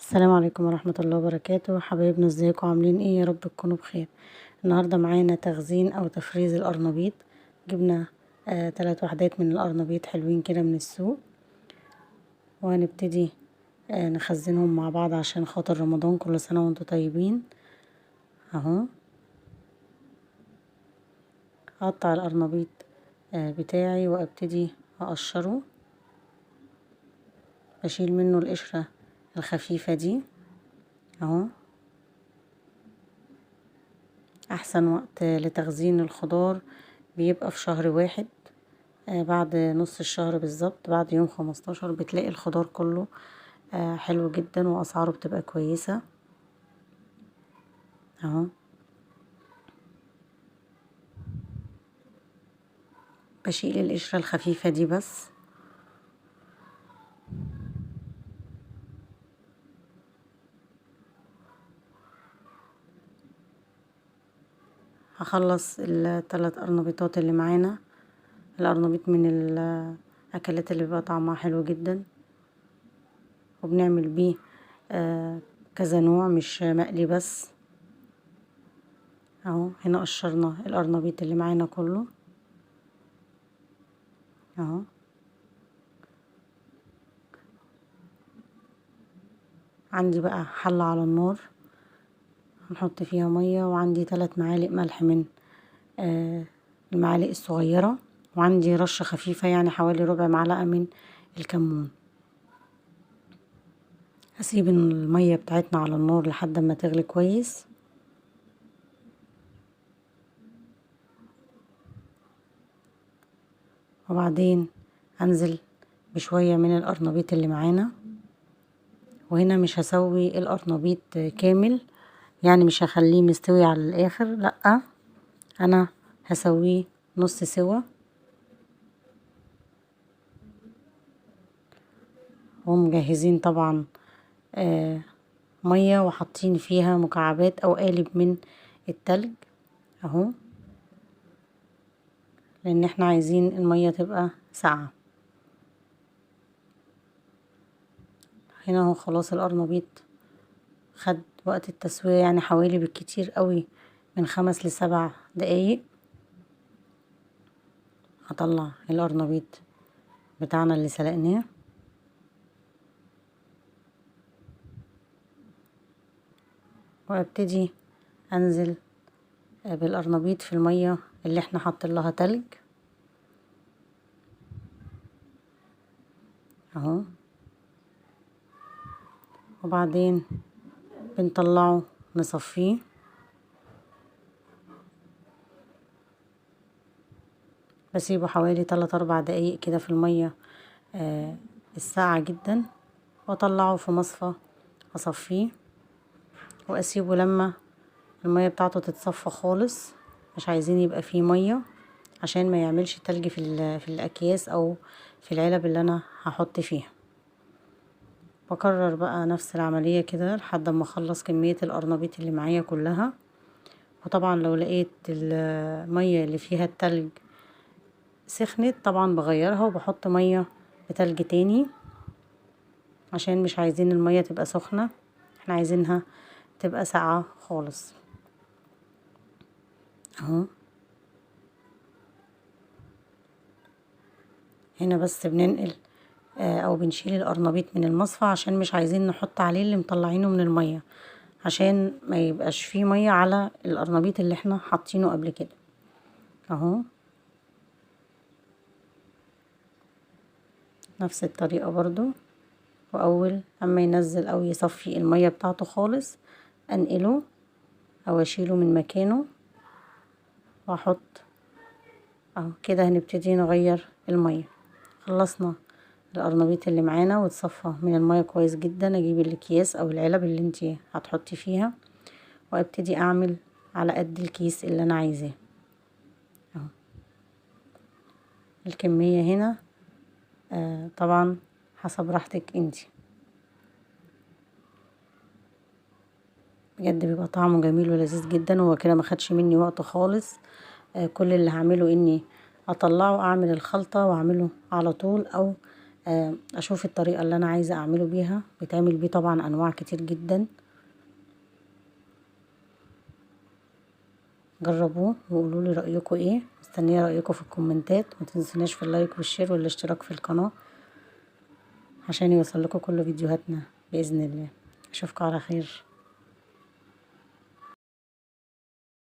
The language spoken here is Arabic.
السلام عليكم ورحمة الله وبركاته. حبايبنا ازيكم عاملين ايه؟ يا رب تكونوا بخير. النهاردة معانا تخزين او تفريز القرنبيط. جبنا 3 وحدات من القرنبيط حلوين كده من السوق، وهنبتدي نخزنهم مع بعض عشان خاطر رمضان. كل سنة وانتم طيبين. اهو هقطع القرنبيط بتاعي وابتدي اقشره، بشيل منه القشرة الخفيفة دي اهو. احسن وقت لتخزين الخضار بيبقى في شهر 1، بعد نص الشهر بالظبط، بعد يوم 15 بتلاقي الخضار كله حلو جدا واسعاره بتبقى كويسة اهو. بشيل القشرة الخفيفة دي بس. هخلص ال3 قرنبيطات اللي معانا. القرنبيط من الاكلات اللي بيبقى طعمها حلو جدا، وبنعمل بيه كذا نوع مش مقلي بس اهو. هنا قشرنا القرنبيط اللي معانا كله اهو. عندي بقى حلة على النار، هنحط فيها مية، وعندي 3 معالق ملح من المعالق الصغيرة، وعندي رشة خفيفة يعني حوالي ربع معلقة من الكمون. هسيب المية بتاعتنا على النار لحد ما تغلي كويس، وبعدين انزل بشوية من القرنبيط اللي معانا. وهنا مش هسوي القرنبيط كامل، يعني مش هخليه مستوي على الاخر، لا، انا هسويه نص سوا. ومجهزين طبعا مية وحاطين فيها مكعبات او قالب من التلج اهو، لان احنا عايزين المية تبقى ساقعة. هنا اهو خلاص القرنبيط خد وقت التسوية، يعني حوالي بالكتير قوي من 5 ل7 دقايق. هطلع القرنبيط بتاعنا اللي سلقناه، وابتدي انزل بالقرنبيط في المية اللي احنا حاطين لها تلج اهو. وبعدين بنطلعه نصفيه، بسيبه حوالي 3-4 دقايق كده في المية الساقعة جدا، واطلعه في مصفى اصفيه، واسيبه لما المية بتاعته تتصفى خالص. مش عايزين يبقى فيه مية عشان ما يعملش تلج في الاكياس او في العلب اللي انا هحط فيها. بكرر بقى نفس العملية كده لحد ما اخلص كمية القرنبيط اللي معايا كلها. وطبعا لو لقيت المية اللي فيها التلج سخنت طبعا بغيرها وبحط مية بتلج تاني، عشان مش عايزين المية تبقى سخنة، احنا عايزينها تبقى ساقعة خالص اهو. هنا بس بننقل او بنشيل القرنبيط من المصفى، عشان مش عايزين نحط عليه اللي مطلعينه من المية، عشان ما يبقاش فيه مية على القرنبيط اللي احنا حاطينه قبل كده اهو. نفس الطريقة برضو، واول اما ينزل او يصفي المية بتاعته خالص انقله او اشيله من مكانه واحط اهو كده. هنبتدي نغير المية. خلصنا القرنبيط اللي معانا واتصفى من المية كويس جدا، اجيب الاكياس او العلب اللي انتي هتحطي فيها، وابتدي اعمل على قد الكيس اللي انا عايزاه اهو. الكمية هنا طبعا حسب راحتك انتي. بجد بيبقى طعمه جميل ولذيذ جدا. هو كده ما خدش مني وقت خالص. كل اللي هعمله اني اطلعه اعمل الخلطة واعمله على طول، او اشوف الطريقة اللي انا عايزة اعمله بيها. بيتعمل بيه طبعا انواع كتير جدا. جربوه وقولولي رأيكم ايه. مستنية رأيكم في الكومنتات. متنسوناش في اللايك والشير والاشتراك في القناة عشان يوصلكوا كل فيديوهاتنا بإذن الله. اشوفكم على خير.